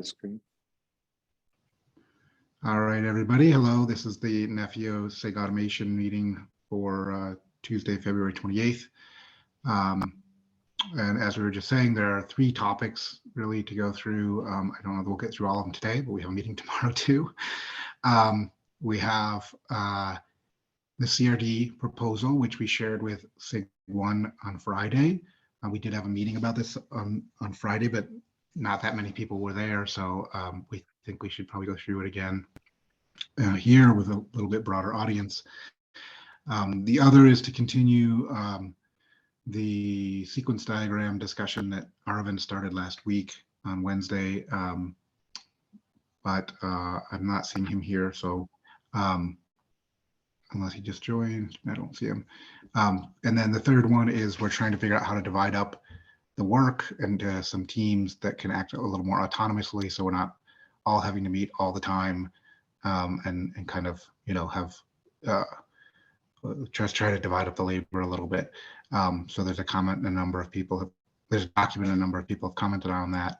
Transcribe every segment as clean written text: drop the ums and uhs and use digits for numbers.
the screen. All right, everybody. Hello. This is the Nephew SIG Automation meeting for Tuesday, February 28th. And as we were just saying, there are 3 topics really to go through. I don't know if we'll get through all of them today, but we have a meeting tomorrow too. We have the CRD proposal, which we shared with SIG 1 on Friday. We did have a meeting about this on Friday, but not that many people were there. So we think we should probably go through it again here with a little bit broader audience. The other is to continue the sequence diagram discussion that Arvind started last week on Wednesday, but I'm not seeing him here. So unless he just joined, I don't see him. And then the third one is we're trying to figure out how to divide up the work into some teams that can act a little more autonomously, so we're not all having to meet all the time, and kind of, you know, have just try to divide up the labor a little bit. So there's a comment, and a number of people there's a document, a number of people have commented on that.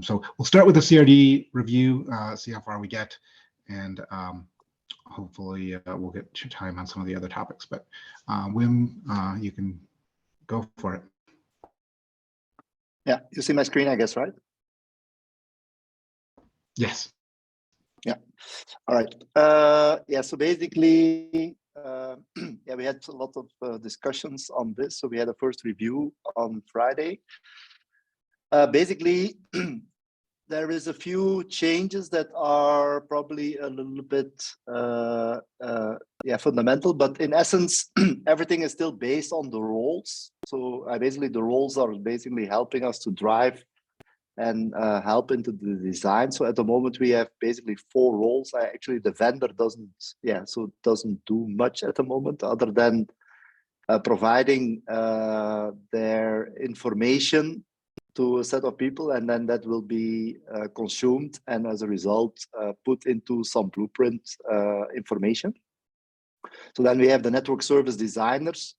So we'll start with the CRD review, see how far we get, and hopefully we'll get time on some of the other topics. But Wim, you can go for it. Yeah, you see my screen, I guess, right? Yes. Yeah. All right. Yeah. So basically, yeah, we had a lot of discussions on this. So we had a first review on Friday. Basically, there is a few changes that are probably a little bit yeah, fundamental, but in essence, everything is still based on the roles. So basically the roles are basically helping us to drive and help into the design. So at the moment we have basically 4 roles. Actually the vendor doesn't do much at the moment other than providing their information to a set of people, and then that will be consumed and as a result put into some blueprint information. So then we have the network service designers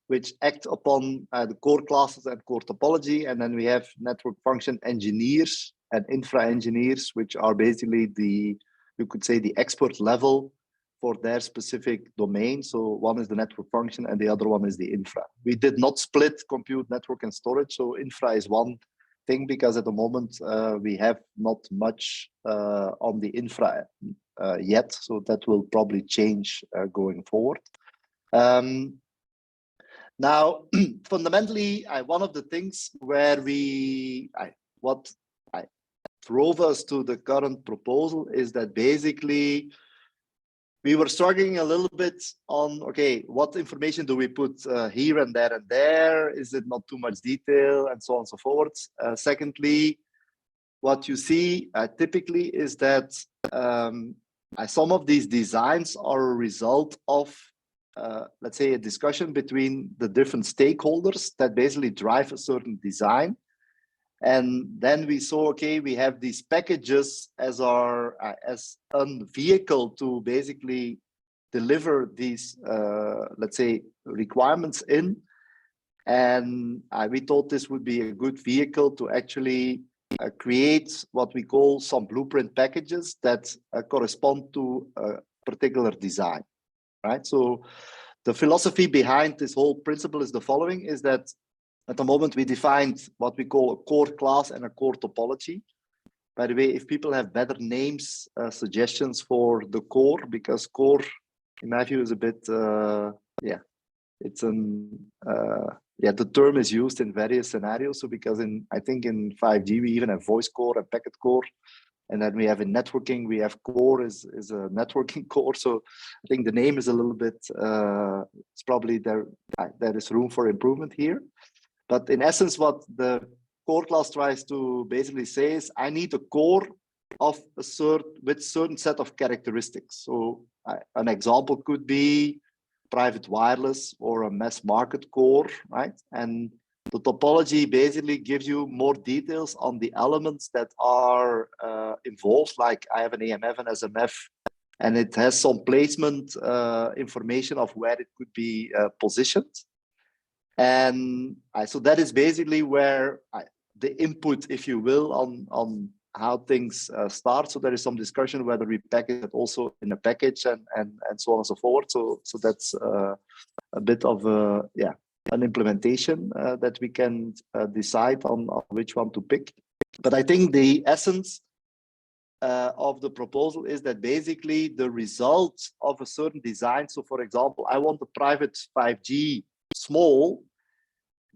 which act upon the core classes and core topology, and then we have network function engineers and infra engineers, which are basically you could say the expert level for their specific domain. So one is the network function and the other one is the infra. We did not split compute, network, and storage. So infra is one thing because at the moment we have not much on the infra yet. So that will probably change going forward. Now, fundamentally, one of the things where what drove us to the current proposal is that basically we were struggling a little bit on, okay, what information do we put here and there and there? Is it not too much detail, and so on and so forth? Secondly, what you see typically is that some of these designs are a result of, let's say, a discussion between the different stakeholders that basically drive a certain design. And then we saw, okay, we have these packages as a vehicle to basically deliver these, let's say, requirements in. And we thought this would be a good vehicle to actually create what we call some blueprint packages that correspond to a particular design, right? So the philosophy behind this whole principle is the following, is that at the moment, we defined what we call a core class and a core topology. By the way, if people have better names, suggestions for the core, because core, in my view, is a bit, yeah, it's the term is used in various scenarios. So because I think in 5G, we even have voice core and packet core. And then we have in networking, we have core is a networking core. So I think the name is a little bit, it's probably there is room for improvement here. But in essence, what the core class tries to basically say is, I need a core of a certain set of characteristics. So an example could be private wireless or a mass market core, right? And the topology basically gives you more details on the elements that are involved. Like I have an AMF and SMF, and it has some placement information of where it could be positioned. And so that is basically where the input, if you will, on how things start. So there is some discussion whether we package it also in a package and so on and so forth. So that's a bit of an implementation that we can decide on which one to pick. But I think the essence of the proposal is that basically the result of a certain design. So for example, I want a private 5G small.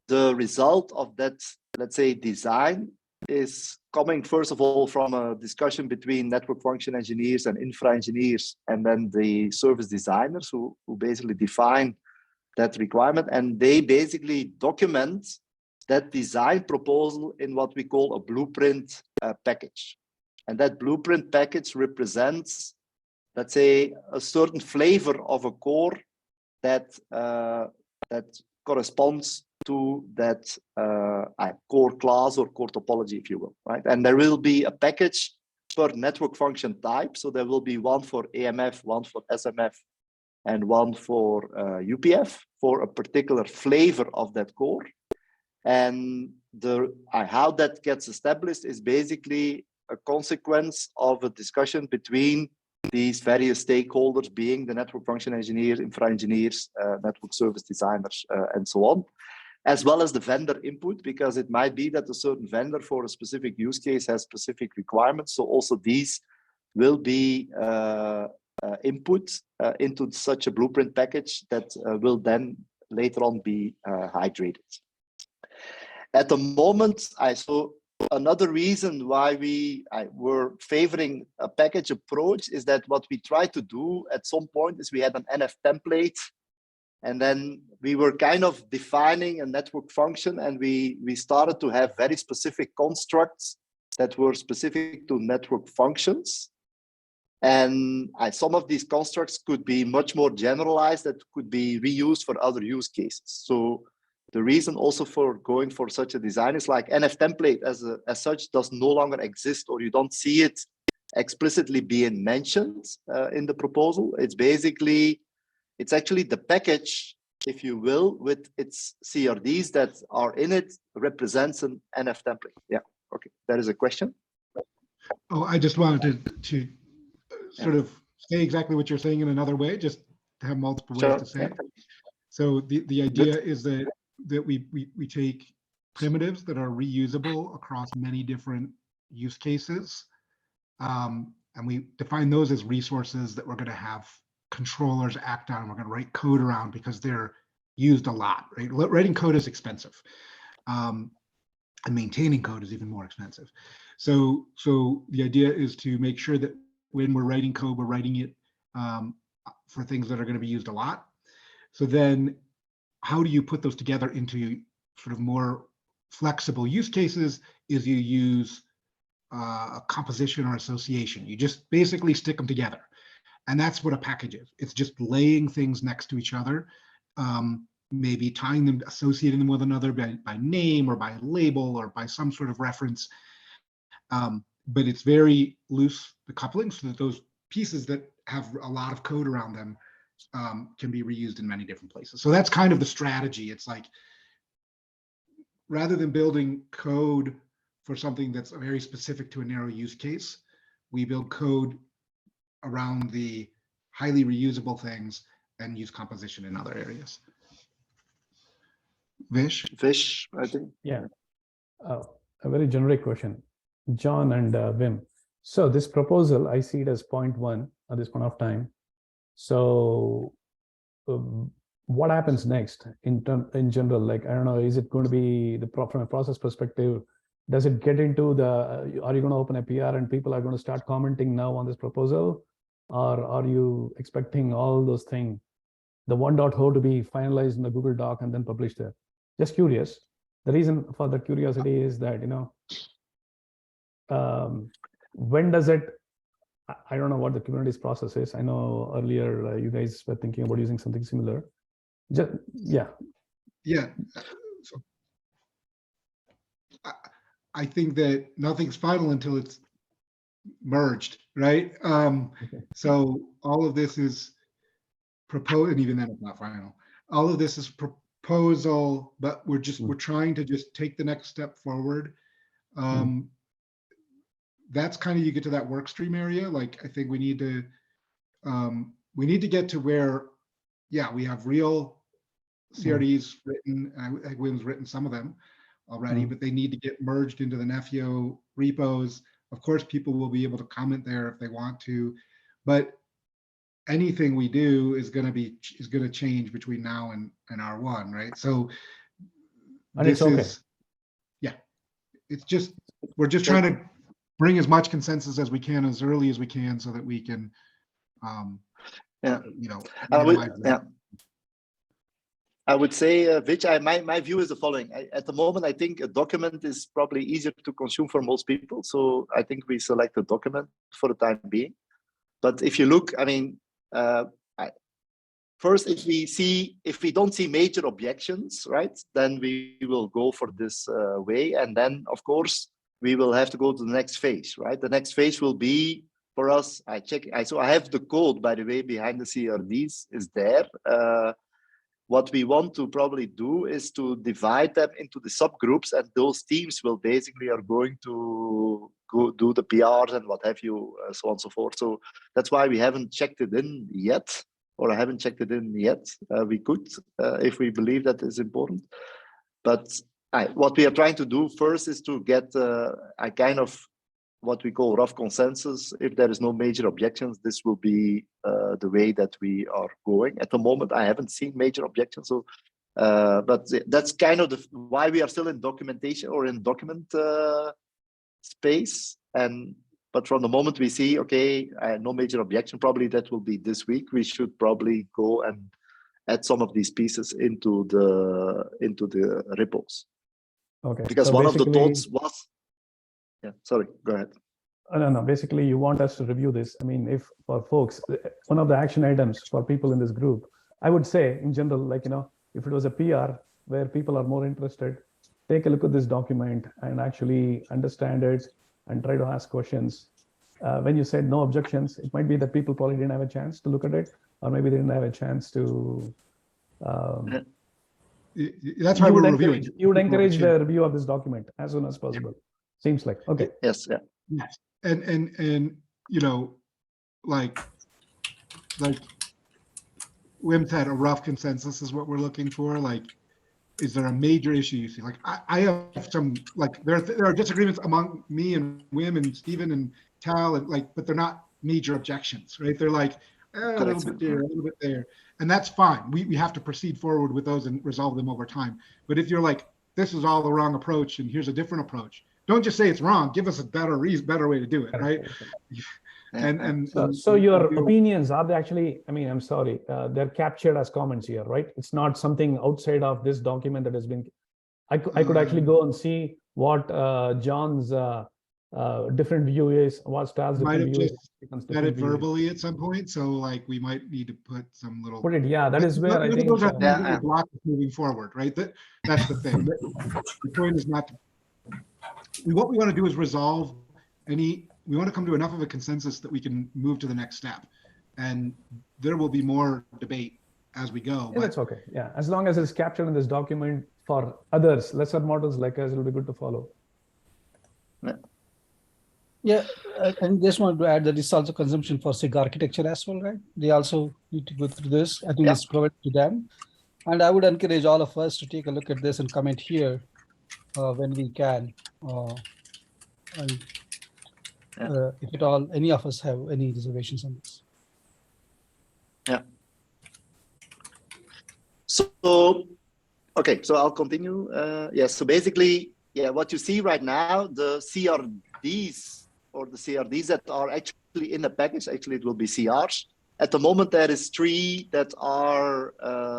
The result of that, let's say, design is coming first of all from a discussion between network function engineers and infra engineers, and then the service designers who basically define that requirement, and they basically document that design proposal in what we call a blueprint package. And that blueprint package represents, let's say, a certain flavor of a core that corresponds to that core class or core topology, if you will, right? And there will be a package per network function type. So there will be one for AMF, one for SMF, and one for UPF for a particular flavor of that core. And how that gets established is basically a consequence of a discussion between these various stakeholders, being the network function engineers, infra engineers, network service designers, and so on, as well as the vendor input, because it might be that a certain vendor for a specific use case has specific requirements. So also these will be input into such a blueprint package that will then later on be hydrated. At the moment, another reason why we were favoring a package approach is that what we tried to do at some point is we had an NF template, and then we were kind of defining a network function, and we started to have very specific constructs that were specific to network functions. And some of these constructs could be much more generalized, that could be reused for other use cases. So the reason also for going for such a design is like NF template as such does no longer exist, or you don't see it explicitly being mentioned in the proposal. It's actually the package, if you will, with its CRDs that are in it represents an NF template. Yeah, okay, that is a question. Oh, I just wanted to sort of say exactly what you're saying in another way, just to have multiple ways to say it. So the idea is that we take primitives that are reusable across many different use cases, and we define those as resources that we're going to have controllers act on. We're going to write code around because they're used a lot, right? Writing code is expensive, and maintaining code is even more expensive. So the idea is to make sure that when we're writing code, we're writing it for things that are going to be used a lot. So then how do you put those together into sort of more flexible use cases is you use a composition or association. You just basically stick them together. And that's what a package is. It's just laying things next to each other, maybe tying them, associating them with another by name or by label or by some sort of reference. But it's very loose, the coupling, so that those pieces that have a lot of code around them can be reused in many different places. So that's kind of the strategy. It's like, rather than building code for something that's very specific to a narrow use case, we build code around the highly reusable things and use composition in other areas. Vish, I think. Yeah, a very generic question. John and Wim. So this proposal, I see it as point one at this point of time. So what happens next in general? Like, I don't know, is it going to be from a process perspective, does it get into are you going to open a PR and people are going to start commenting now on this proposal? Or are you expecting all those things, the 1.0 to be finalized in the Google Doc and then published there? Just curious. The reason for the curiosity is that, when does it, I don't know what the Kubernetes process is. I know earlier you guys were thinking about using something similar. Yeah. So I think that nothing's final until it's merged, right? Okay. So all of this is proposed, and even then it's not final. All of this is proposal, but we're trying to just take the next step forward. that's kind of, you get to that work stream area. Like, I think we need to get to where, yeah, we have real CRDs written. I think Wim's written some of them already, but they need to get merged into the Nefio repos. Of course, people will be able to comment there if they want to, but anything we do is going to change between now and R1, right? So and this it's okay. Yeah, it's just, we're just trying to bring as much consensus as we can as early as we can so that we can, you know, I would say, which my view is the following. At the moment, I think a document is probably easier to consume for most people. So I think we select a document for the time being. But if you look, I mean, first, if we don't see major objections, right, then we will go for this way. And then, of course, we will have to go to the next phase, right? The next phase will be, for us, so I have the code, by the way, behind the CRDs is there. What we want to probably do is to divide them into the subgroups, and those teams will basically are going to go do the PRs and what have you, so on and so forth. So that's why we haven't checked it in yet, or I haven't checked it in yet. We could, if we believe that is important. But what we are trying to do first is to get a kind of what we call rough consensus. If there is no major objections, this will be the way that we are going. At the moment, I haven't seen major objections. So, but that's kind of why we are still in documentation or in document space. But from the moment we see, okay, no major objection, probably that will be this week. We should probably go and add some of these pieces into the repos. Okay. Because so one of the thoughts was, yeah, sorry, go ahead. No, basically you want us to review this. I mean, if for folks, one of the action items for people in this group, I would say in general, like, you know, if it was a PR where people are more interested, take a look at this document and actually understand it and try to ask questions. When you said no objections, it might be that people probably didn't have a chance to look at it, or maybe they didn't have a chance to. That's why we're reviewing. You would encourage the review of this document as soon as possible. Seems like, okay. Yes, yeah. Yes, and you know, like Wim said, a rough consensus is what we're looking for. Like, is there a major issue you see? Like, I have some, like, there are disagreements among me and Wim and Stephen and Tal, and like, but they're not major objections, right? They're like a little bit there, a little bit there, and that's fine. We have to proceed forward with those and resolve them over time. But if you're like, this is all the wrong approach and here's a different approach, don't just say it's wrong. Give us a better way to do it, right? So your opinions, are they actually, I mean, I'm sorry, they're captured as comments here, right? It's not something outside of this document that has been, I could actually go and see what John's different view is, what Star's different view is. Said it verbally at some point, so like we might need to put some little. Put it, yeah, that is where I think. Block moving forward, right? That's the thing. The point is not. What we want to do is resolve we want to come to enough of a consensus that we can move to the next step, and there will be more debate as we go. Yeah, that's okay. Yeah, as long as it's captured in this document for others, lesser models like us, it'll be good to follow. Yeah, and just wanted to add that it's also consumption for SIG architecture as well, right? They also need to go through this. I think it's provided to them. And I would encourage all of us to take a look at this and comment here when we can. If at all, any of us have any reservations on this. Yeah. So, okay, so I'll continue. Yes, so basically, yeah, what you see right now, the CRDs or the CRDs that are actually in the package, actually it will be CRs. At the moment, there is 3 that are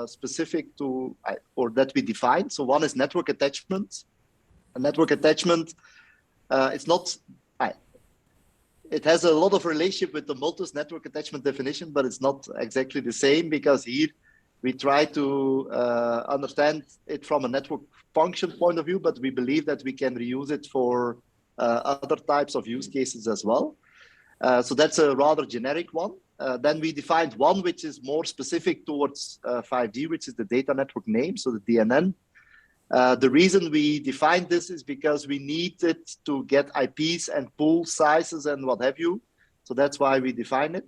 specific to, or that we define. So one is network attachment. A network attachment, it's not, it has a lot of relationship with the Multus network attachment definition, but it's not exactly the same, because here we try to understand it from a network function point of view, but we believe that we can reuse it for other types of use cases as well. So that's a rather generic one. Then we defined one which is more specific towards 5G, which is the data network name, so the DNN. The reason we defined this is because we needed to get IPs and pool sizes and what have you. So that's why we define it.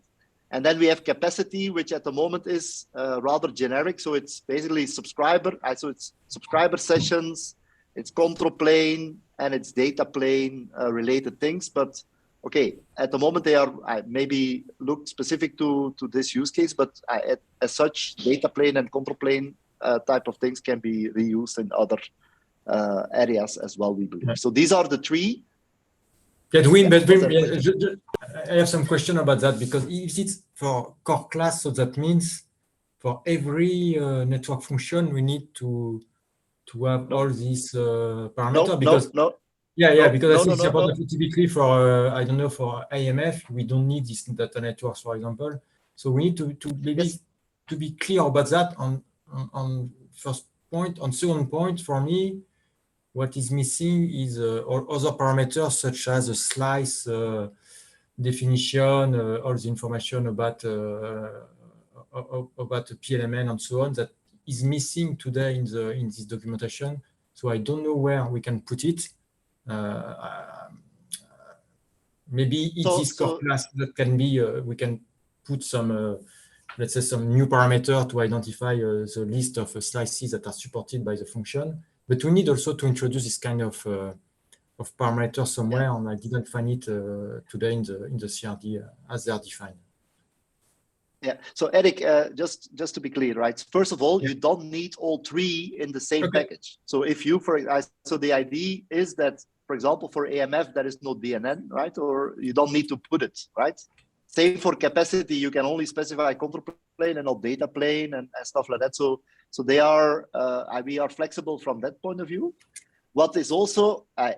And then we have capacity, which at the moment is rather generic. So it's basically subscriber. So it's subscriber sessions, it's control plane, and it's data plane related things. But okay, at the moment they are maybe look specific to this use case, but as such, data plane and control plane type of things can be reused in other areas as well, we believe. So these are the three. Yeah, Dwayne, but I have some question about that, because if it's for core class, so that means for every network function, we need to have all these parameters. Because because I think it's important typically for I don't know, for AMF, we don't need these data networks, for example. So we need to maybe to be clear about that on first point. On second point, for me, what is missing is all other parameters such as a slice definition, all the information about PLMN and so on, that is missing today in this documentation. So I don't know where we can put it. Maybe it is core class that can be. We can put some, let's say, some new parameter to identify the list of slices that are supported by the function. But we need also to introduce this kind of parameters somewhere, and I didn't find it today in the CRD as they are defined. Yeah. So Eric, just to be clear, right? First of all, you don't need all three in the same package. So if you, so the idea is that, for example, for AMF there is no DNN, right? Or you don't need to put it, right? Same for capacity, you can only specify control plane and not data plane and stuff like that. So they are, we are flexible from that point of view. What is also, I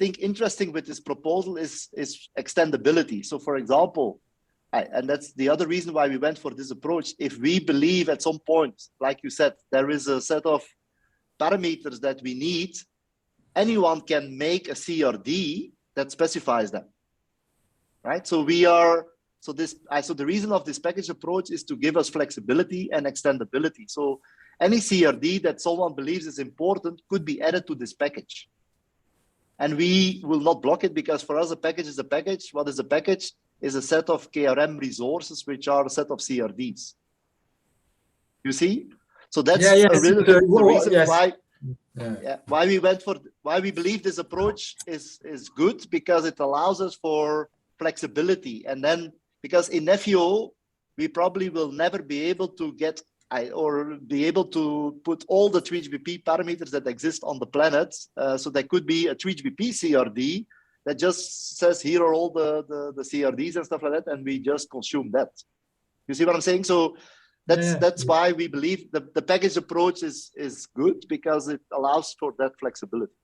think, interesting with this proposal is extendability. So for example, and that's the other reason why we went for this approach. If we believe at some point, like you said, there is a set of parameters that we need, anyone can make a CRD that specifies them, right? So we are, so the reason of this package approach is to give us flexibility and extendability. So any CRD that someone believes is important could be added to this package. And we will not block it, because for us a package is a package. What is a package? Is a set of KRM resources, which are a set of CRDs. You see? So that's a really the reason why we believe this approach is good, because it allows us for flexibility. And then, because in FEO, we probably will never be able to get or be able to put all the 3GPP parameters that exist on the planet. So there could be a 3GPP CRD that just says, here are all the CRDs and stuff like that, and we just consume that. You see what I'm saying? So that's why we believe the package approach is good, because it allows for that flexibility.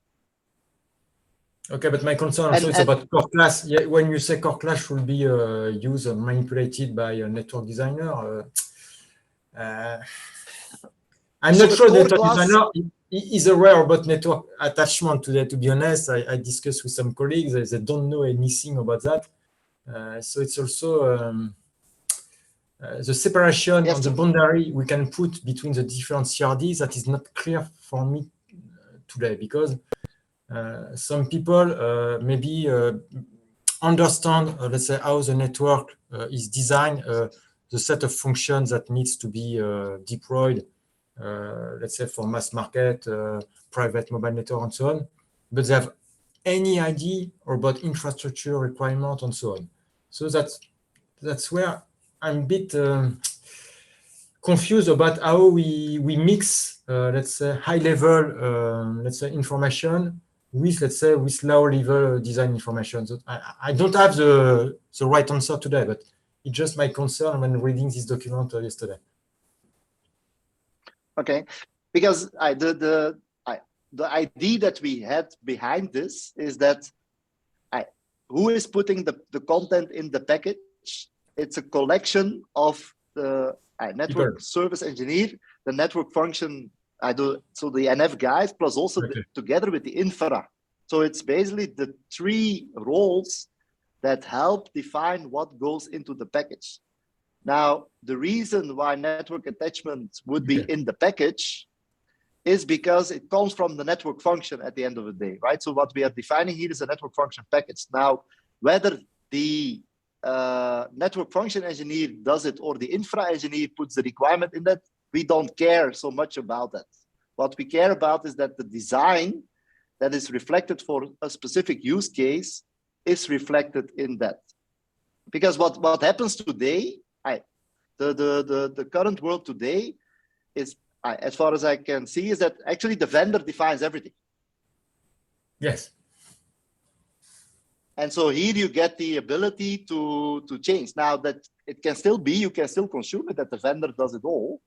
Okay, but my concern also is about core class. Yeah, when you say core class should be used or manipulated by a network designer, I'm not sure the network designer is aware about network attachment today. To be honest, I discussed with some colleagues, they don't know anything about that. So it's also the separation on the boundary we can put between the different CRDs that is not clear for me today, because some people maybe understand, let's say, how the network is designed, the set of functions that needs to be deployed, let's say for mass market, private mobile network and so on, but they have any idea about infrastructure requirement and so on. So that's where I'm a bit confused about how we mix, let's say, high level, let's say, information with, let's say, with low level design information. So I don't have the right answer today, but it's just my concern when reading this document yesterday. Okay, because the idea that we had behind this is that who is putting the content in the package? It's a collection of the network service engineer, the network function, so the NF guys, plus also together with the infra. So it's basically the three roles that help define what goes into the package. Now, the reason why network attachment would be in the package is because it comes from the network function at the end of the day, right? So what we are defining here is a network function package. Now, whether the network function engineer does it or the infra engineer puts the requirement in that, we don't care so much about that. What we care about is that the design that is reflected for a specific use case is reflected in that. Because what happens today, the current world today is, as far as I can see, is that actually the vendor defines everything. Yes. And so here you get the ability to change. Now that it can still be, you can still consume it, that the vendor does it all,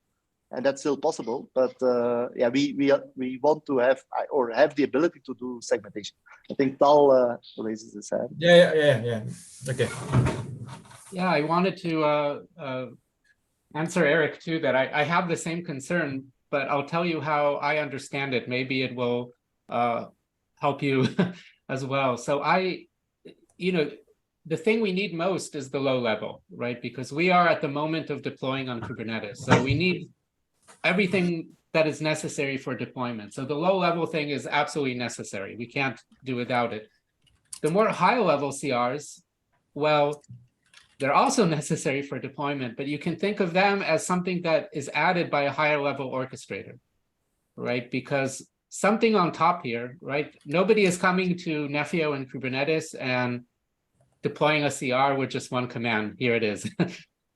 and that's still possible. But yeah, we want to have or have the ability to do segmentation. I think Tal raises his hand. Yeah. Okay. Yeah, I wanted to answer Eric too, that I have the same concern, but I'll tell you how I understand it. Maybe it will help you as well. So the thing we need most is the low level, right? Because we are at the moment of deploying on Kubernetes. So we need everything that is necessary for deployment. So the low level thing is absolutely necessary. We can't do without it. The more high level CRs, well, they're also necessary for deployment, but you can think of them as something that is added by a higher level orchestrator, right? Because something on top here, right? Nobody is coming to Nefio and Kubernetes and deploying a CR with just one command. Here it is,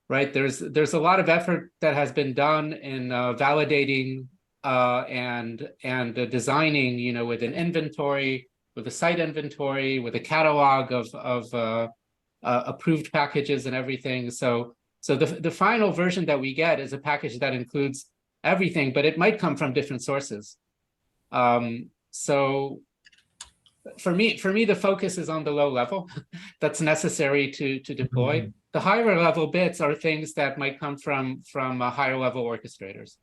right? There's a lot of effort that has been done in validating and designing, with an inventory, with a site inventory, with a catalog of approved packages and everything. So the final version that we get is a package that includes everything, but it might come from different sources. So for me, the focus is on the low level that's necessary to deploy. Mm-hmm. The higher level bits are things that might come from higher level orchestrators.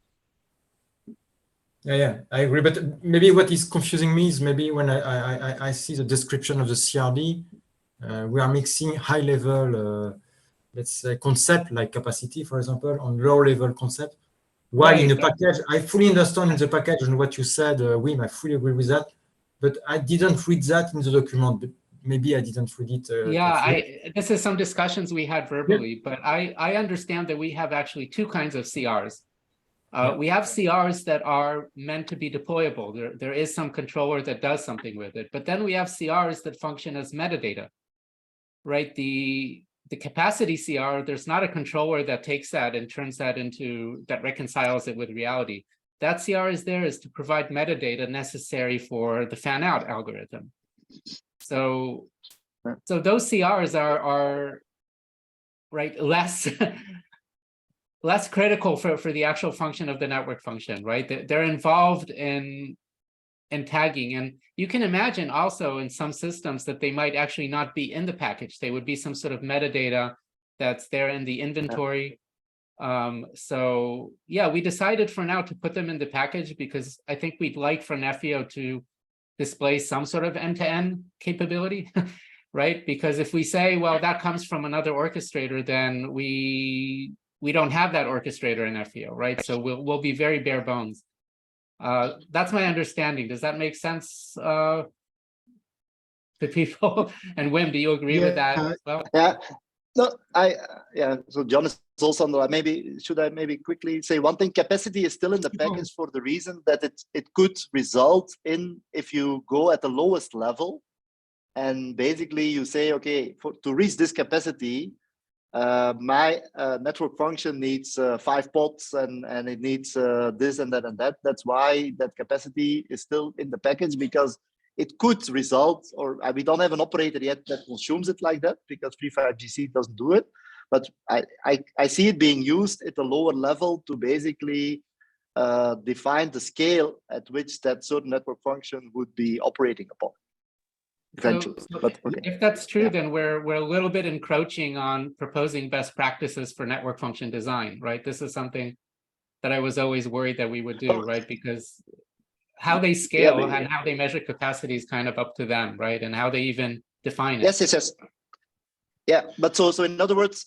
Yeah, I agree. But maybe what is confusing me is maybe when I see the description of the CRD, we are mixing high level, let's say, concept like capacity, for example, on low level concept. While in the package, I fully understand in the package and what you said, Wim, I fully agree with that. But I didn't read that in the document. But maybe I didn't read it. This is some discussions we had verbally, but I understand that we have actually two kinds of CRs. We have CRs that are meant to be deployable. There is some controller that does something with it, but then we have CRs that function as metadata, right? The capacity CR, there's not a controller that takes that and turns that that reconciles it with reality. That CR is to provide metadata necessary for the fan out algorithm. So those CRs are right, less critical for the actual function of the network function, right? They're involved in tagging. And you can imagine also in some systems that they might actually not be in the package. They would be some sort of metadata that's there in the inventory. So yeah, we decided for now to put them in the package because I think we'd like for Nefio to display some sort of end-to-end capability, right? Because if we say, well, that comes from another orchestrator, then we don't have that orchestrator in Nefio, right? So we'll be very bare bones. That's my understanding. Does that make sense to people? And Wim, do you agree with that as well? Yeah. No, so John is also on the line. Should I quickly say one thing? Capacity is still in the package for the reason that it could result in, if you go at the lowest level and basically you say, okay, to reach this capacity, my network function needs 5 pods and it needs this and that and that. That's why that capacity is still in the package, because it could result, or we don't have an operator yet that consumes it like that, because 35GC doesn't do it. But I see it being used at a lower level to basically define the scale at which that certain network function would be operating upon eventually. But okay. If that's true, then we're a little bit encroaching on proposing best practices for network function design, right? This is something that I was always worried that we would do, right? Because how they scale and how they measure capacity is kind of up to them, right? And how they even define it. Yes. Yeah, but so in other words,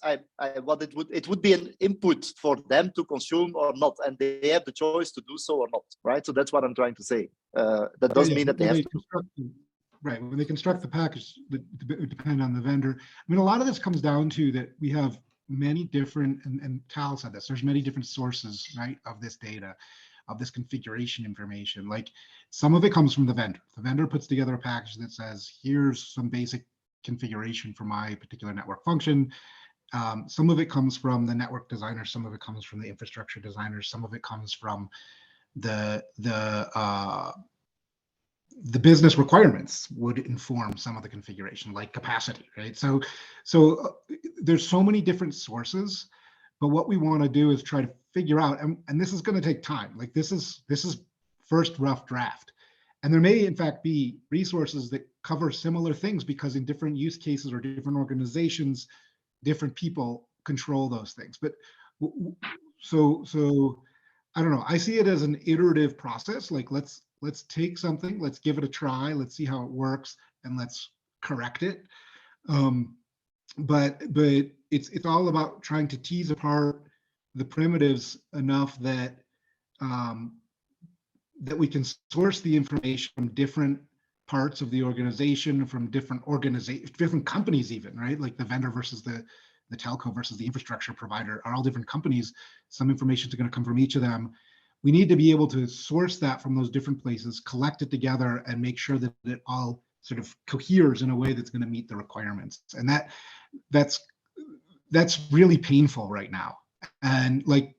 what it would be an input for them to consume or not, and they have the choice to do so or not, right? So that's what I'm trying to say. That doesn't mean that they have to. Right, when they construct the package, it depends on the vendor. I mean, a lot of this comes down to that we have many different, and Tal said this, there's many different sources, right, of this data, of this configuration information. Like some of it comes from the vendor. The vendor puts together a package that says, here's some basic configuration for my particular network function. Some of it comes from the network designer, some of it comes from the infrastructure designers, some of it comes from the business requirements would inform some of the configuration, like capacity, right? So there's so many different sources, but what we want to do is try to figure out, and this is going to take time. Like this is first rough draft. And there may in fact be resources that cover similar things because in different use cases or different organizations, different people control those things. But so I don't know. I see it as an iterative process. Like let's take something, let's give it a try, let's see how it works, and let's correct it. But it's all about trying to tease apart the primitives enough that that we can source the information from different parts of the organization, from different companies even, right? Like the vendor versus the telco versus the infrastructure provider are all different companies. Some information is going to come from each of them. We need to be able to source that from those different places, collect it together, and make sure that it all sort of coheres in a way that's going to meet the requirements. And that's really painful right now. And like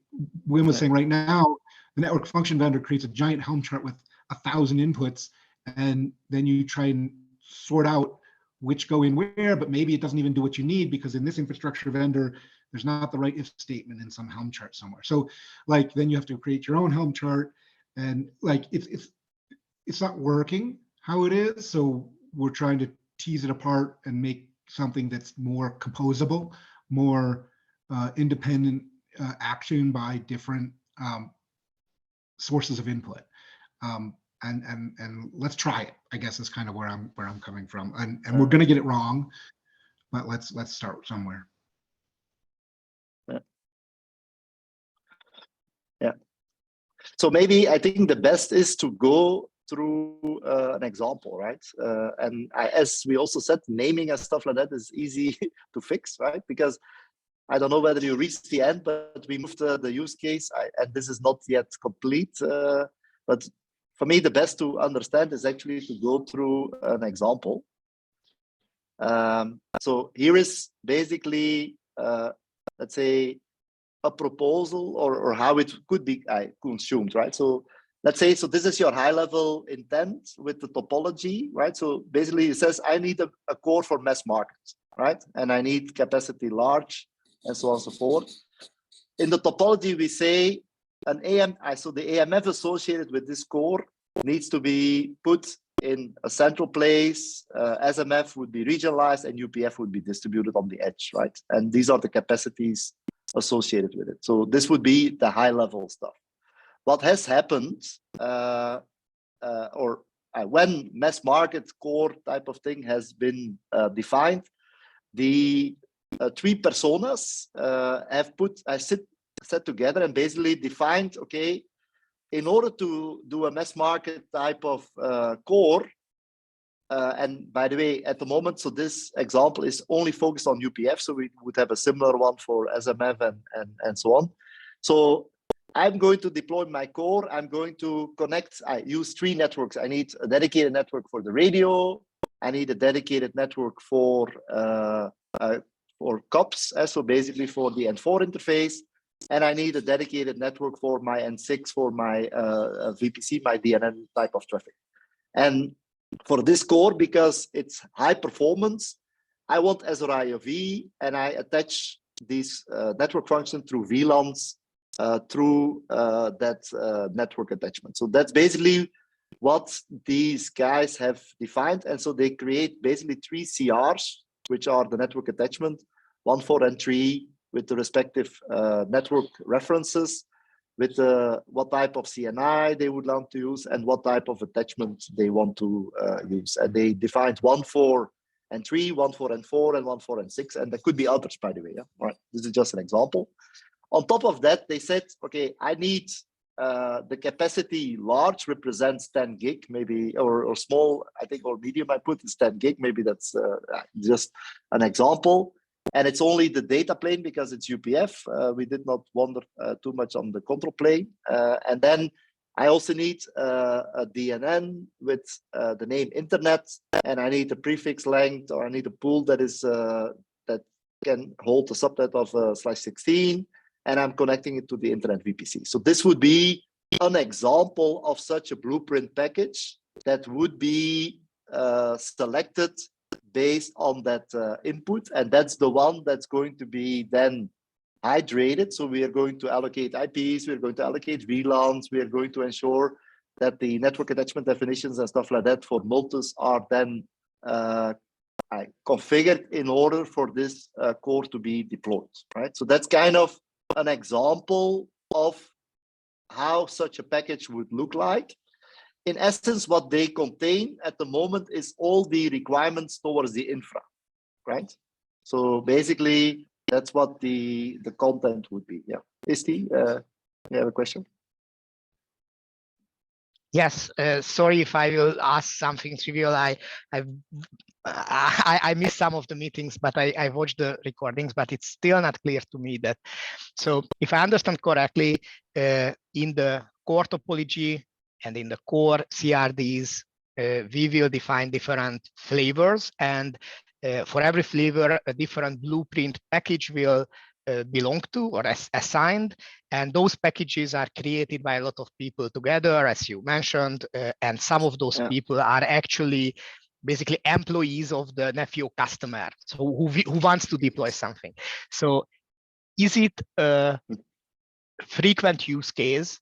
Wim was saying, right now, the network function vendor creates a giant Helm chart with 1,000 inputs, and then you try and sort out which go in where, but maybe it doesn't even do what you need because in this infrastructure vendor, there's not the right if statement in some Helm chart somewhere. So like, then you have to create your own Helm chart, and like, it's not working how it is. So we're trying to tease it apart and make something that's more composable, more independent action by different sources of input. And let's try it, I guess is kind of where I'm coming from. And we're going to get it wrong, but let's start somewhere. Yeah. So maybe I think the best is to go through an example, right? And as we also said, naming and stuff like that is easy to fix, right? Because I don't know whether you reached the end, but we moved the use case, and this is not yet complete. But for me, the best to understand is actually to go through an example. So here is basically, let's say, a proposal or how it could be consumed, right? So let's say, so this is your high-level intent with the topology, right? So basically it says, I need a core for mass markets, right? And I need capacity large, and so on and so forth. In the topology, we say so the AMF associated with this core needs to be put in a central place. SMF would be regionalized, and UPF would be distributed on the edge, right? And these are the capacities associated with it. So this would be the high-level stuff. What has happened, when mass market core type of thing has been defined, the three personas have set together and basically defined, okay, in order to do a mass market type of core, and by the way, at the moment, so this example is only focused on UPF, so we would have a similar one for SMF and so on. So I'm going to deploy my core. I'm going to connect. I use three networks. I need a dedicated network for the radio. I need a dedicated network for COPS, so basically for the N4 interface. And I need a dedicated network for my N6, for my VPC, my DNN type of traffic. And for this core, because it's high performance, I want SRIOV, and I attach these network function through VLANs through that network attachment. So that's basically what these guys have defined. And so they create basically three CRs, which are the network attachment, 1, 4, and 3, with the respective network references, with what type of CNI they would want to use and what type of attachment they want to use. And they defined one for N3, one for N4, and one for N6. And there could be others, by the way. Yeah? All right. This is just an example. On top of that, they said, okay, I need the capacity large represents 10 gig, maybe, or small, I think, or medium I put is 10 gig. Maybe that's just an example. And it's only the data plane because it's UPF. We did not wander too much on the control plane. And then I also need a DNN with the name internet, and I need a prefix length, or I need a pool that is that can hold a subnet of /16, and I'm connecting it to the internet VPC. So this would be an example of such a blueprint package that would be selected based on that input, and that's the one that's going to be then hydrated. So we are going to allocate IPs, we're going to allocate VLANs, we are going to ensure that the network attachment definitions and stuff like that for Multus are then configured in order for this core to be deployed, right? So that's kind of an example of how such a package would look like. In essence, what they contain at the moment is all the requirements towards the infra, right? So basically, that's what the content would be. Yeah, Isti, you have a question? Yes, sorry if I will ask something trivial. I missed some of the meetings, but I watched the recordings, but it's still not clear to me that. So if I understand correctly, in the core topology and in the core CRDs, we will define different flavors, and for every flavor, a different blueprint package will belong to or assigned, and those packages are created by a lot of people together, as you mentioned, and some of those people are actually basically employees of the Nephew customer, so who wants to deploy something. So is it a frequent use case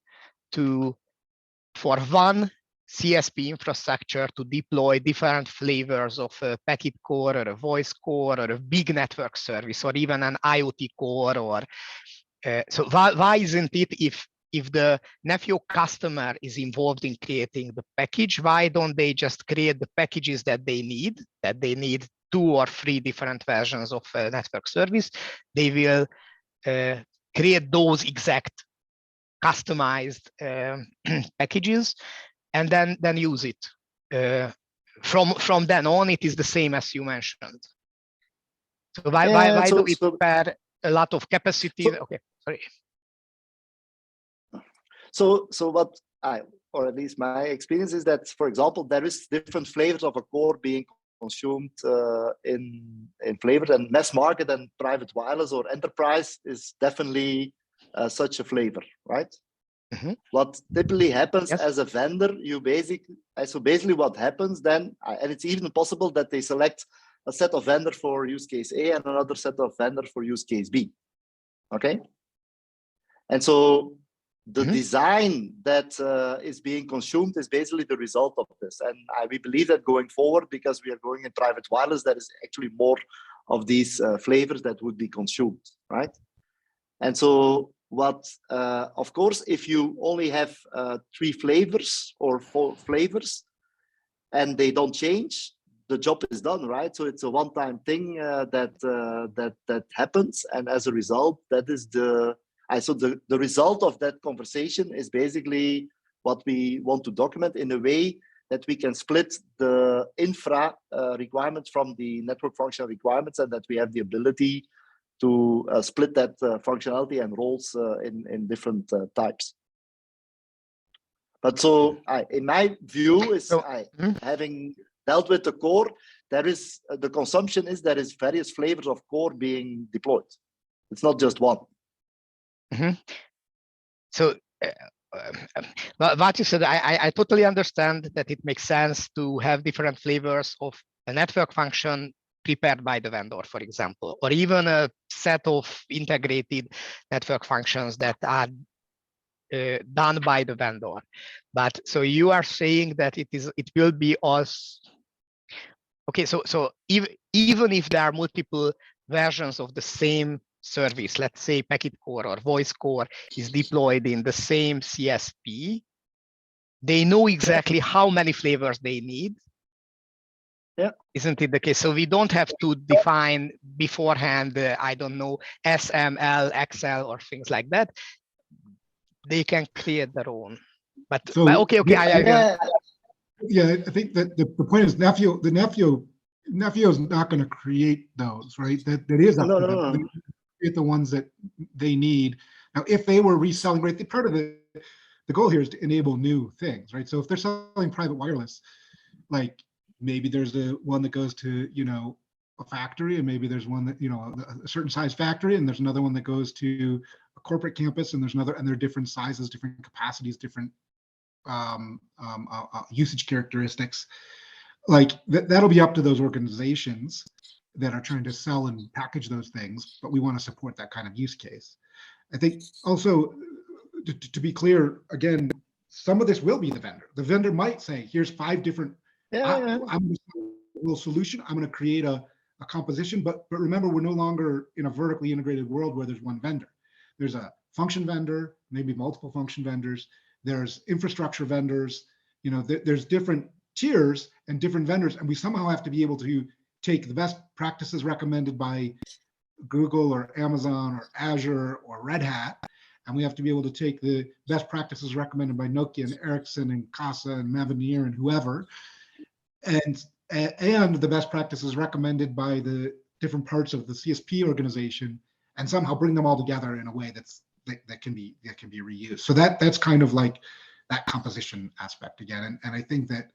for one CSP infrastructure to deploy different flavors of a packet core or a voice core or a big network service or even an IoT core? Or so why isn't it, if the Nephew customer is involved in creating the package, why don't they just create the packages that they need 2 or 3 different versions of a network service? They will create those exact customized packages and then use it. From then on, it is the same as you mentioned. So why do we prepare a lot of capacity? Okay, sorry. So what or at least my experience is that, for example, there is different flavors of a core being consumed in flavors, and mass market and private wireless or enterprise is definitely such a flavor, right? Mm-hmm. What typically happens as a vendor, you basically what happens then, and it's even possible that they select a set of vendor for use case A and another set of vendor for use case B. Okay, and so the design that is being consumed is basically the result of this, and we believe that going forward, because we are going in private wireless, there is actually more of these flavors that would be consumed, right? And so what, of course, if you only have 3 flavors or 4 flavors and they don't change, the job is done, right? So it's a one-time thing that happens, and as a result, that is the result of that conversation is basically what we want to document in a way that we can split the infra requirements from the network function requirements, and that we have the ability to split that functionality and roles in different types. But so in my view is having dealt with the core, there is the consumption is there is various flavors of core being deployed. It's not just one. So what you said, I totally understand that it makes sense to have different flavors of a network function prepared by the vendor, for example, or even a set of integrated network functions that are done by the vendor. But so you are saying that it will be us. Okay, so even if there are multiple versions of the same service, let's say packet core or voice core is deployed in the same CSP, they know exactly how many flavors they need, Yeah. Isn't it the case? So we don't have to define beforehand, I don't know, SML, XL, or things like that. They can create their own. But okay, yeah, I think that the point is Nephew is not going to create those, right? That is up to them. They create the ones that they need. Now, if they were reselling, right, part of the goal here is to enable new things, right? So if they're selling private wireless, like maybe there's the one that goes to, you know, a factory, and maybe there's one that, you know, a certain size factory, and there's another one that goes to a corporate campus, and there's another, and they're different sizes, different capacities, different usage characteristics. Like that'll be up to those organizations that are trying to sell and package those things, but we want to support that kind of use case. I think also, to be clear, again, some of this will be the vendor. The vendor might say, here's 5 different, I'm going to do a little solution, I'm going to create a composition, but remember, we're no longer in a vertically integrated world where there's one vendor. There's a function vendor, maybe multiple function vendors, there's infrastructure vendors, you know, there's different tiers and different vendors, and we somehow have to be able to take the best practices recommended by Google or Amazon or Azure or Red Hat, and we have to be able to take the best practices recommended by Nokia and Ericsson and Casa and Mavenir and whoever, and the best practices recommended by the different parts of the CSP organization, and somehow bring them all together in a way that can be reused. So that's kind of like that composition aspect again, and I think that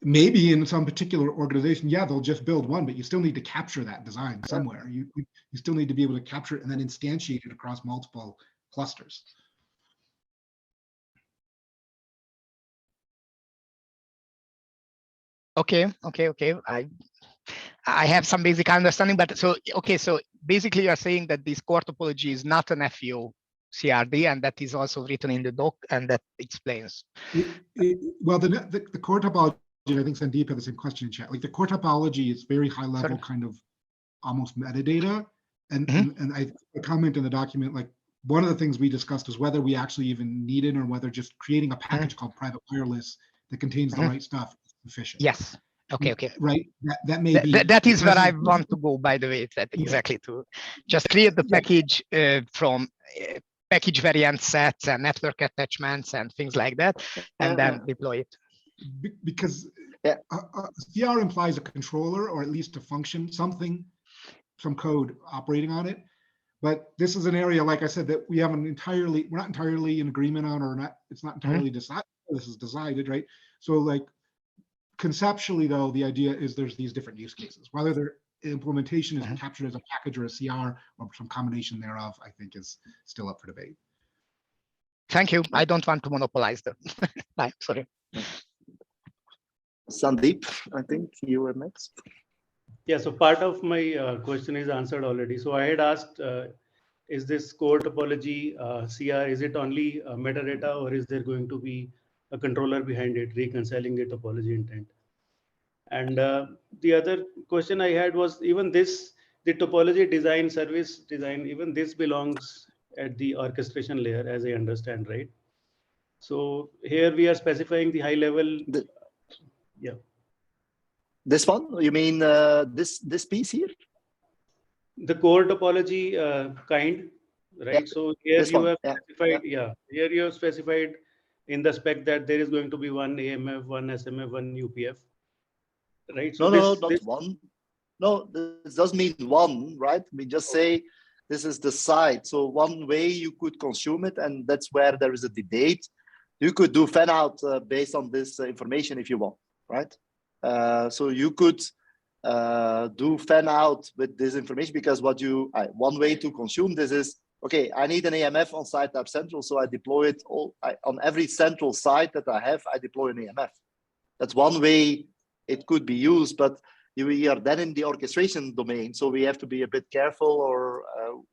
maybe in some particular organization, yeah, they'll just build one, but you still need to capture that design somewhere. You still need to be able to capture it and then instantiate it across multiple clusters. Okay. I have some basic understanding, but so basically you're saying that this core topology is not an FEO CRD, and that is also written in the doc, and that explains. Well, the core topology, I think Sandeep had the same question in chat. Like the core topology is very high level, kind of almost metadata, and I comment in the document, like one of the things we discussed is whether we actually even need it, or whether just creating a package called private wireless that contains the right stuff is sufficient. Yes. Okay. Right. That may be. That is where I want to go, by the way. That exactly to just create the package from package variant sets and network attachments and things like that, and then deploy it. Because CR implies a controller, or at least a function, some code operating on it. But this is an area, like I said, that we're not entirely in agreement on, or not. It's not entirely decided. This is decided, right? So like conceptually, though, the idea is there's these different use cases. Whether their implementation is captured as a package or a CR or some combination thereof, I think is still up for debate. Thank you. I don't want to monopolize the time. Sorry. Sandeep, I think you were next. Yeah, so part of my question is answered already. So I had asked, is this core topology CR, is it only metadata, or is there going to be a controller behind it reconciling the topology intent? And the other question I had was, even this, the topology design, service design, even this belongs at the orchestration layer, as I understand, right? So here we are specifying the high level. Yeah. This one, you mean this piece here? The core topology kind, right? Yeah. So here This you one. have specified, here you have specified in the spec that there is going to be one AMF, one SMF, one UPF, right? So not one. No, this doesn't mean one, right? We just say this is the site. So one way you could consume it, and that's where there is a debate. You could do fan out based on this information if you want, right? So you could do fan out with this information, because one way to consume this is, okay, I need an AMF on site app central, so I deploy it on every central site that I have, I deploy an AMF. That's one way it could be used, but we are then in the orchestration domain, so we have to be a bit careful, or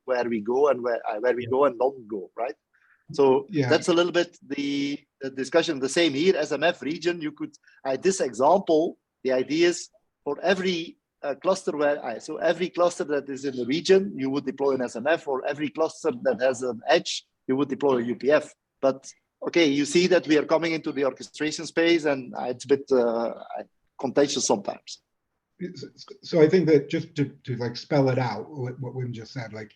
where we go and where we go and don't go, right? So that's a little bit the discussion. The same here, SMF region, you could, this example, the idea is for every cluster so every cluster that is in the region, you would deploy an SMF, or every cluster that has an edge, you would deploy a UPF. But okay, you see that we are coming into the orchestration space, and it's a bit contentious sometimes. So I think that just to like spell it out, what Wim just said, like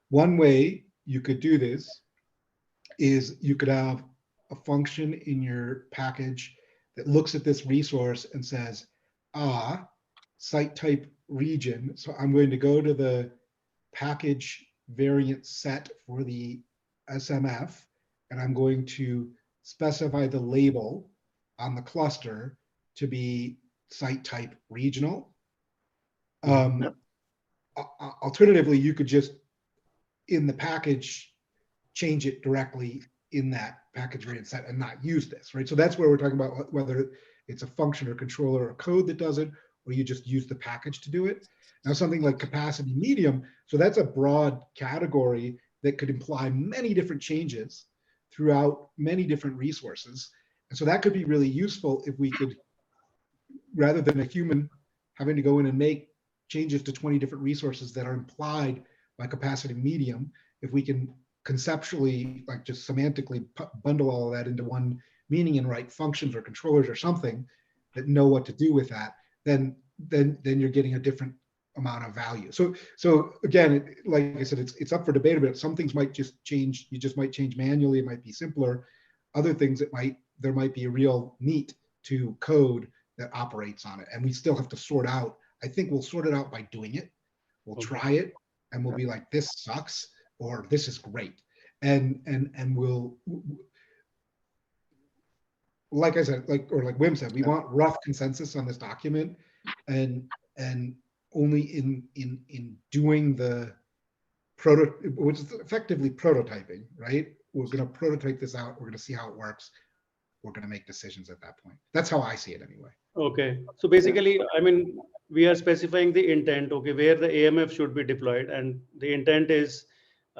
one way you could do this is you could have a function in your package that looks at this resource and says, site type region. So I'm going to go to the package variant set for the SMF, and I'm going to specify the label on the cluster to be site type regional. Alternatively, you could just in the package change it directly in that package variant set and not use this, right? So that's where we're talking about whether it's a function or controller or code that does it, or you just use the package to do it. Now, something like capacity medium, so that's a broad category that could imply many different changes throughout many different resources. And so that could be really useful if we could, rather than a human having to go in and make changes to 20 different resources that are implied by capacity medium, if we can conceptually, like just semantically bundle all of that into one meaning and write functions or controllers or something that know what to do with that, then you're getting a different amount of value. So again, like I said, it's up for debate, but some things might just change. You just might change manually. It might be simpler. Other things there might be a real need to code that operates on it, and we still have to sort out. I think we'll sort it out by doing it. We'll try it, and we'll be like, this sucks, or this is great, and we'll, like I said, like Wim said, we want rough consensus on this document, and only in doing the which is effectively prototyping, right? We're going to prototype this out. We're going to see how it works. We're going to make decisions at that point. That's how I see it anyway. Okay. So basically, I mean, we are specifying the intent, okay, where the AMF should be deployed. And the intent is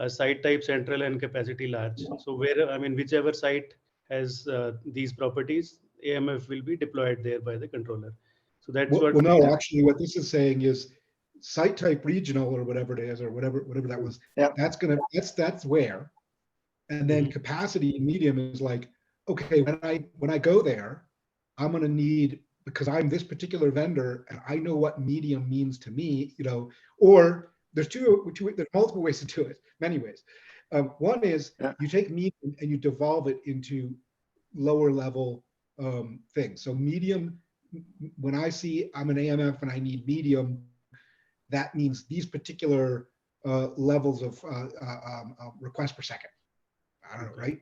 site type central and capacity large. So where, I mean, whichever site has these properties, AMF will be deployed there by the controller. So that's what. Well, no, actually what this is saying is site type regional or whatever it is, or whatever that was, that's where. And then capacity medium is like, okay, when I go there, I'm going to need, because I'm this particular vendor and I know what medium means to me, you know, or there's multiple ways to do it, many ways. One is you take medium and you devolve it into lower level things. So medium, when I see I'm an AMF and I need medium, that means these particular levels of requests per second. I don't know, right?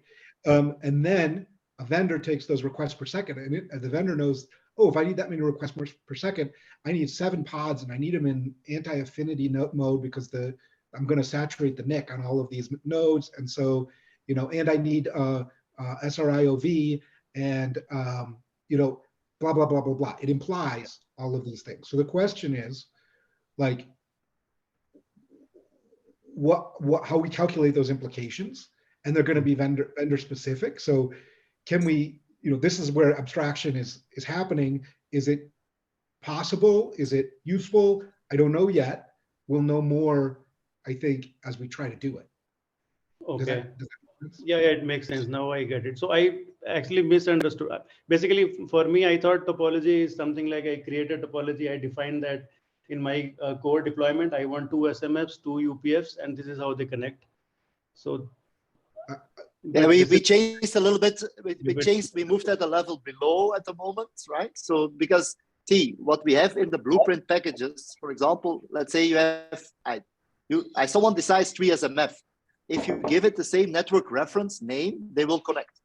And then a vendor takes those requests per second, and the vendor knows, oh, if I need that many requests per second, I need 7 pods, and I need them in anti-affinity mode because I'm going to saturate the NIC on all of these nodes, and so, you know, and I need SRIOV, and you know, blah blah blah blah blah. It implies all of these things. So the question is, like, how we calculate those implications, and they're going to be vendor specific. So can we, you know, this is where abstraction is happening. Is it possible? Is it useful? I don't know yet. We'll know more, I think, as we try to do it. Okay. Does that make sense? Yeah, it makes sense. Now I get it. So I actually misunderstood. Basically, for me, I thought topology is something like I create a topology. I define that in my core deployment. I want 2 SMFs, 2 UPFs, and this is how they connect. So yeah, we changed a little bit. We moved at a level below at the moment, right? So because see what we have in the blueprint packages, for example, let's say you have someone decides 3 SMF. If you give it the same network reference name, they will connect.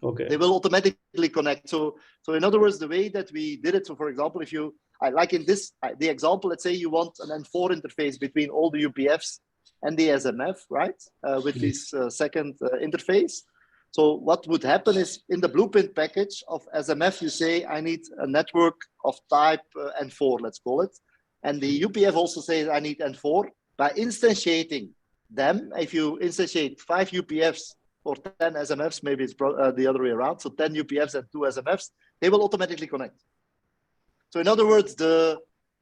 Okay. They will automatically connect. So in other words, the way that we did it. So for example, if you like in this the example, let's say you want an N4 interface between all the UPFs and the SMF, right? With this second interface. So what would happen is in the blueprint package of SMF, you say, I need a network of type N4, let's call it. And the UPF also says, I need N4. By instantiating them, if you instantiate 5 UPFs or 10 SMFs, maybe it's the other way around. So 10 UPFs and 2 SMFs, they will automatically connect. So in other words, the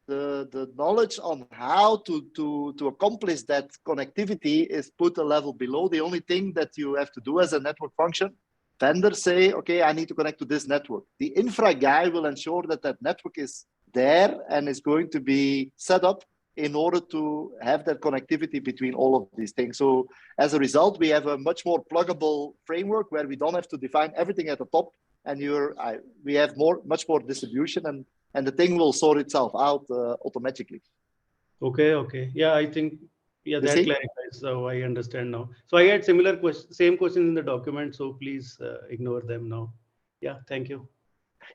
the knowledge on how to accomplish that connectivity is put a level below. The only thing that you have to do as a network function, vendors say, okay, I need to connect to this network. The infra guy will ensure that that network is there and is going to be set up in order to have that connectivity between all of these things. So as a result, we have a much more pluggable framework where we don't have to define everything at the top, and we have much more distribution, and the thing will sort itself out automatically. Okay. Yeah, I think, yeah, that clarifies. So I understand now. So I had similar questions, same questions in the document. So please ignore them now. Yeah, thank you.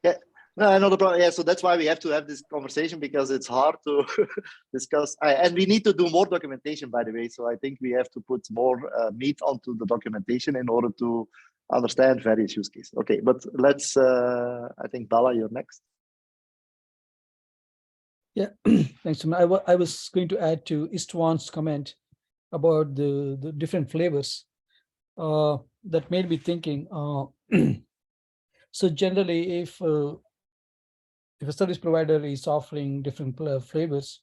Yeah, no, not a problem. Yeah, so that's why we have to have this conversation, because it's hard to discuss. And we need to do more documentation, by the way. So I think we have to put more meat onto the documentation in order to understand various use cases. Okay, but let's, I think, Bala, you're next. Yeah, thanks. I was going to add to Istvan's comment about the different flavors that made me thinking. So generally, if a service provider is offering different flavors,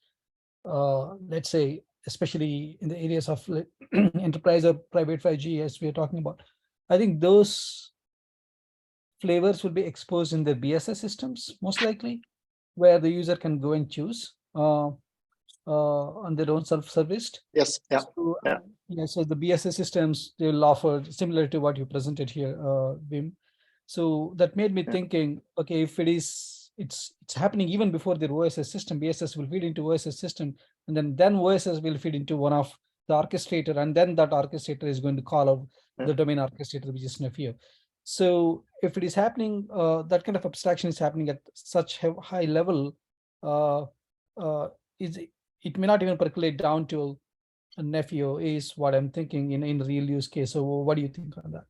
let's say, especially in the areas of enterprise or private 5G, as we are talking about, I think those flavors will be exposed in the BSS systems, most likely, where the user can go and choose on their own self-serviced. Yes. Yeah. So, yeah. So the BSS systems, they will offer similar to what you presented here, Wim. So that made me thinking, okay, if it's happening even before the OSS system, BSS will feed into OSS system, and then OSS will feed into one of the orchestrator, and then that orchestrator is going to call out the domain orchestrator, which is Nefio. So if it is happening, that kind of abstraction is happening at such high level, it may not even percolate down to a Nefio, is what I'm thinking in real use case. So what do you think on that?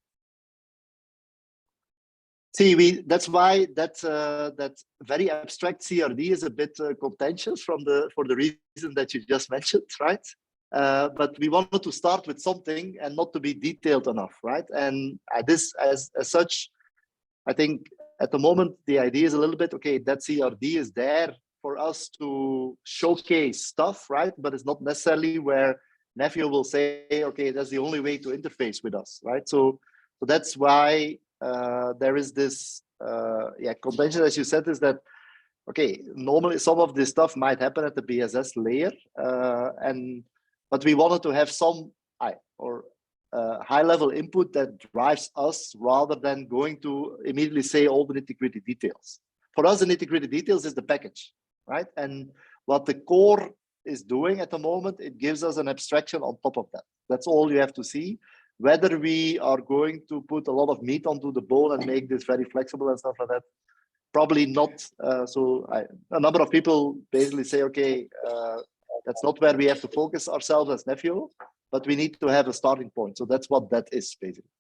See, that's why that very abstract CRD is a bit contentious for the reason that you just mentioned, right? But we wanted to start with something and not to be detailed enough, right? And this, as such, I think at the moment the idea is a little bit, okay, that CRD is there for us to showcase stuff, right? But it's not necessarily where Nefio will say, okay, that's the only way to interface with us, right? So that's why there is this convention, as you said, is that, okay, normally some of this stuff might happen at the BSS layer, but we wanted to have some high-level input that drives us rather than going to immediately say all the nitty-gritty details. For us, the nitty-gritty details is the package, right? And what the core is doing at the moment, it gives us an abstraction on top of that. That's all you have to see. Whether we are going to put a lot of meat onto the bone and make this very flexible and stuff like that, probably not. A number of people basically say, okay, that's not where we have to focus ourselves as Nefio, but we need to have a starting point. So that's what that is, basically.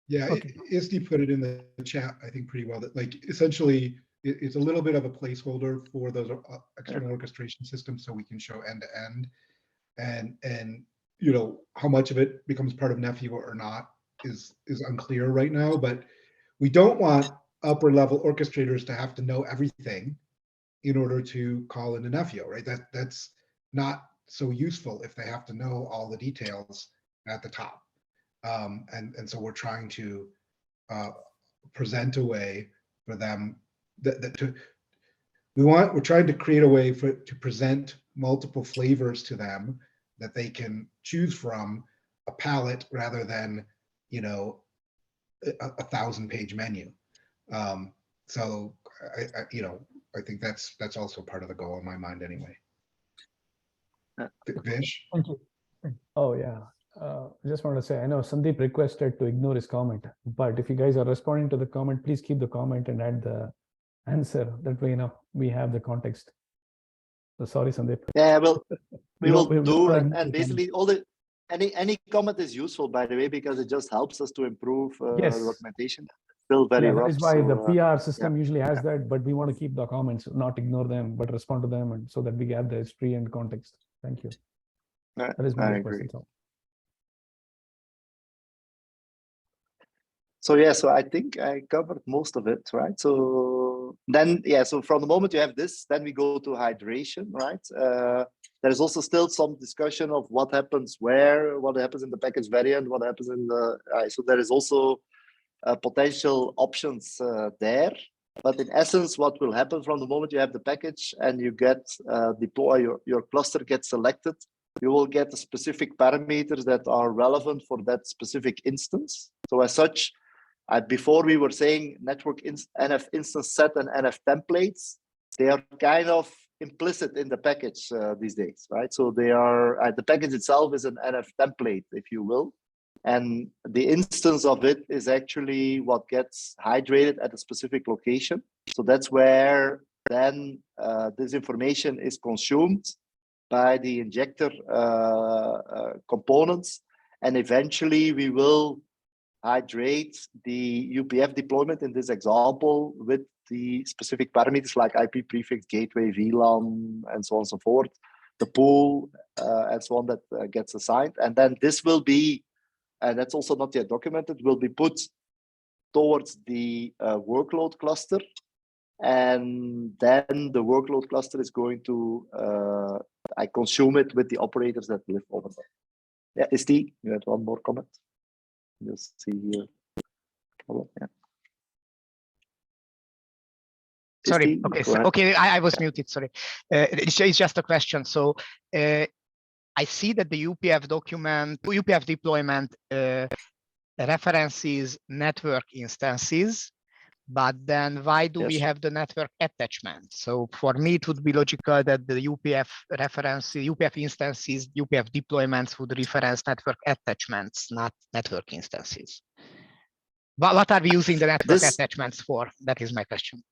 Yeah, okay. Isti put it in the chat, I think, pretty well, that like essentially it's a little bit of a placeholder for those external orchestration systems, so we can show end to end, and you know, how much of it becomes part of Nefio or not is unclear right now. But we don't want upper level orchestrators to have to know everything in order to call into Nefio, right? That's not so useful if they have to know all the details at the top. And so we're trying to present a way for them we're trying to create a way to present multiple flavors to them that they can choose from, a palette rather than, you know, a 1,000-page menu. So I think that's also part of the goal in my mind anyway. Vish? Thank you. Oh yeah, I just want to say, I know Sandeep requested to ignore his comment, but if you guys are responding to the comment, please keep the comment and add the answer. That way, you know, we have the context. So sorry, Sandeep. Yeah, well, we will do, and basically all the any comment is useful, by the way, because it just helps us to improve yes. the documentation. Still very rough. That is why the PR system usually has that, but we want to keep the comments, not ignore them, but respond to them, and so that we get the history and context. Thank you. That is my request. So yeah, so I think I covered most of it, right? So then, yeah, so from the moment you have this, then we go to hydration, right? There's also still some discussion of what happens where, what happens in the package variant, what happens in the, so there is also potential options there. But in essence, what will happen from the moment you have the package and you get deploy, your cluster gets selected, you will get the specific parameters that are relevant for that specific instance. So as such, before we were saying network NF instance set and NF templates, they are kind of implicit in the package these days, right? So they are, the package itself is an NF template, if you will. And the instance of it is actually what gets hydrated at a specific location. So that's where then this information is consumed by the injector components. And eventually we will hydrate the UPF deployment in this example with the specific parameters like IP prefix, gateway, VLAN, and so on and so forth, the pool, and so on that gets assigned. And then this will be, and that's also not yet documented, will be put towards the workload cluster. And then the workload cluster is going to, I consume it with the operators that live over there. Yeah, Steve, you had one more comment? Just see here. Oh, yeah. Sorry. Okay. So, okay. I was muted. Sorry. It's just a question. So I see that the UPF document, UPF deployment references network instances, but then why do we have the network attachment? So for me, it would be logical that the UPF references, UPF instances, UPF deployments would reference network attachments, not network instances. But what are we using the network attachments for? That is my question.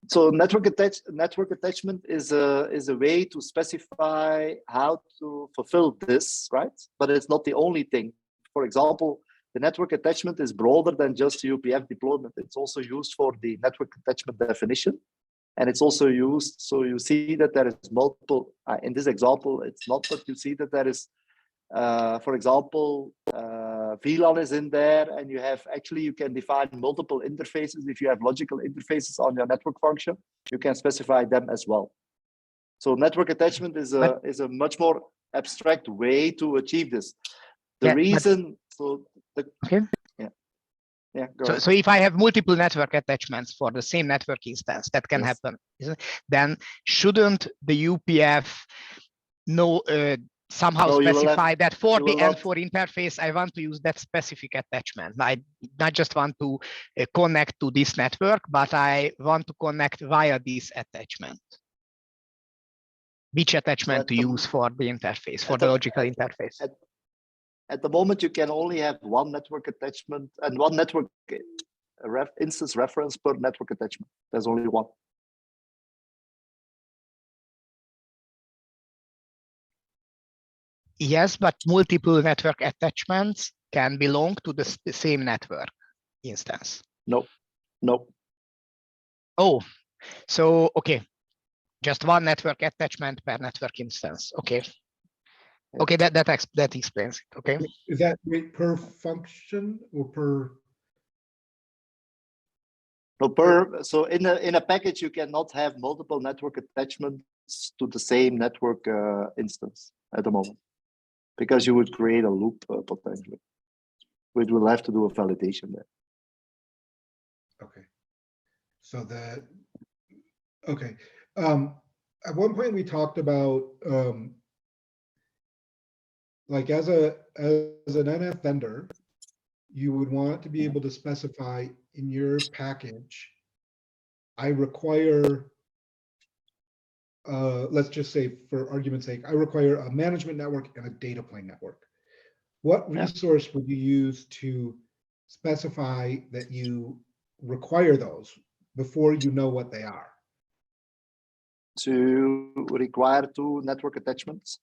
So network attachment is a way to specify how to fulfill this, right? But it's not the only thing. For example, the network attachment is broader than just UPF deployment. It's also used for the network attachment definition. And it's also used, so you see that there is multiple, in this example, it's not, but you see that there is, for example, VLAN is in there, and you have, actually, you can define multiple interfaces. If you have logical interfaces on your network function, you can specify them as well. So network attachment is a much more abstract way to achieve this. The reason, So if I have multiple network attachments for the same network instance, that can happen, isn't it? Then shouldn't the UPF somehow specify that for the N4 interface, I want to use that specific attachment. I not just want to connect to this network, but I want to connect via this attachment. Which attachment to use for the interface, for the logical interface? At the moment, you can only have one network attachment and one network instance reference per network attachment. There's only one. Yes, but multiple network attachments can belong to the same network instance. No, no. Oh, so, okay. Just one network attachment per network instance. Okay. Okay, that explains it. Okay. Is that per function or per? No, so in a package, you cannot have multiple network attachments to the same network instance at the moment, because you would create a loop potentially. We will have to do a validation there. Okay. So that, okay. At one point we talked about like as an NF vendor, you would want to be able to specify in your package, I require, let's just say for argument's sake, I require a management network and a data plane network. What resource would you use to specify that you require those before you know what they are? To require two network attachments.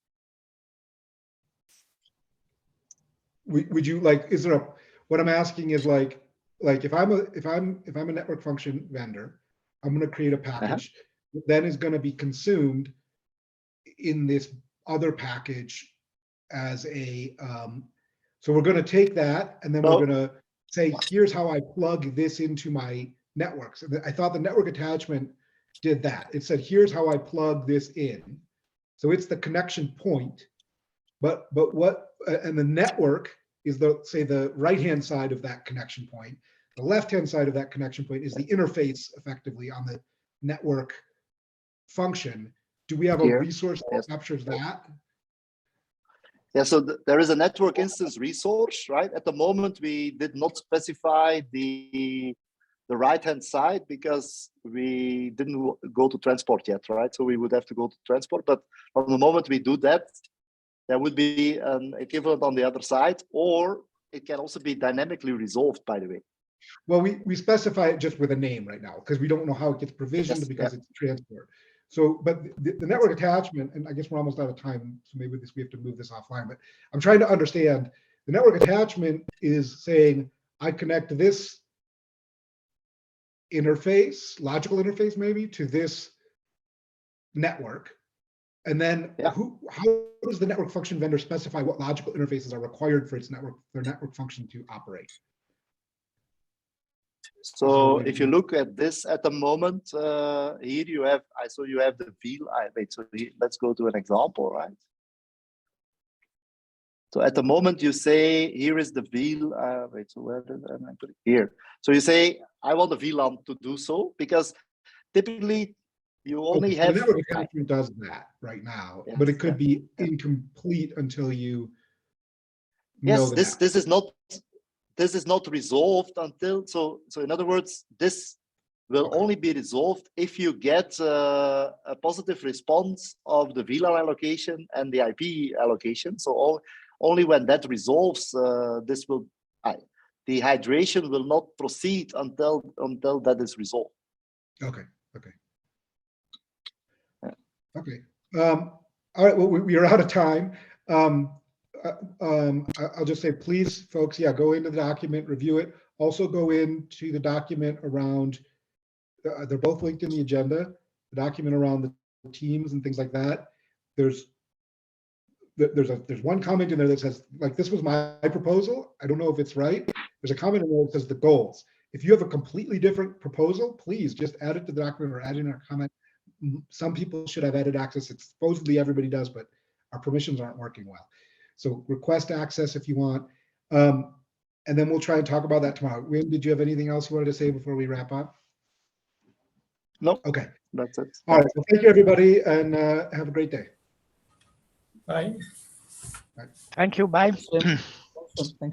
Would you like, is there a, what I'm asking is like if I'm a network function vendor, I'm going to create a package that then is going to be consumed in this other package as a, so we're going to take that and then we're going to say, here's how I plug this into my networks. And I thought the network attachment did that. It said, here's how I plug this in. So it's the connection point, but what, and the network is the, say, the right-hand side of that connection point. The left-hand side of that connection point is the interface effectively on the network function. Do we have a Here. resource that Yes. captures that? Yeah, so there is a network instance resource, right? At the moment, we did not specify the right-hand side because we didn't go to transport yet, right? So we would have to go to transport, but from the moment we do that, there would be an equivalent on the other side, or it can also be dynamically resolved, by the way. Well, we specify it just with a name right now because we don't know how it gets provisioned Yes, because yeah. it's transport. So, but the network attachment, and I guess we're almost out of time, so maybe we have to move this offline, but I'm trying to understand the network attachment is saying, I connect this interface, logical interface maybe, to this network. And then Yeah. how does the network function vendor specify what logical interfaces are required for its network function to operate? So if you look at this at the moment, here you have, so you have the wheel. Wait, so let's go to an example, right? So at the moment you say, here is the wheel. Wait, so where did I put it? Here. So you say, I want the VLAN to do so because typically you only Okay, so have. the network attachment does that right now, Yes, but it could yeah, be incomplete until you yes, know the network. this is not resolved until, so in other words, this will only be resolved if you get a positive response of the VLAN allocation and the IP allocation. So only when that resolves, this will, the hydration will not proceed until that is resolved. Okay, okay. Yeah. Okay. All right, well, we are out of time. I'll just say, please, folks, yeah, go into the document, review it. Also go into the document around, they're both linked in the agenda, the document around the teams and things like that. There's one comment in there that says, like, this was my proposal. I don't know if it's right. There's a comment in there that says the goals. If you have a completely different proposal, please just add it to the document or add in a comment. Some people should have edit access. It's supposedly everybody does, but our permissions aren't working well. So request access if you want. And then we'll try and talk about that tomorrow. Wim, did you have anything else you wanted to say before we wrap up? No. Okay. That's it. All right. Well, thank you, everybody, and have a great day. Bye. Thank you. Bye. Awesome. Thanks.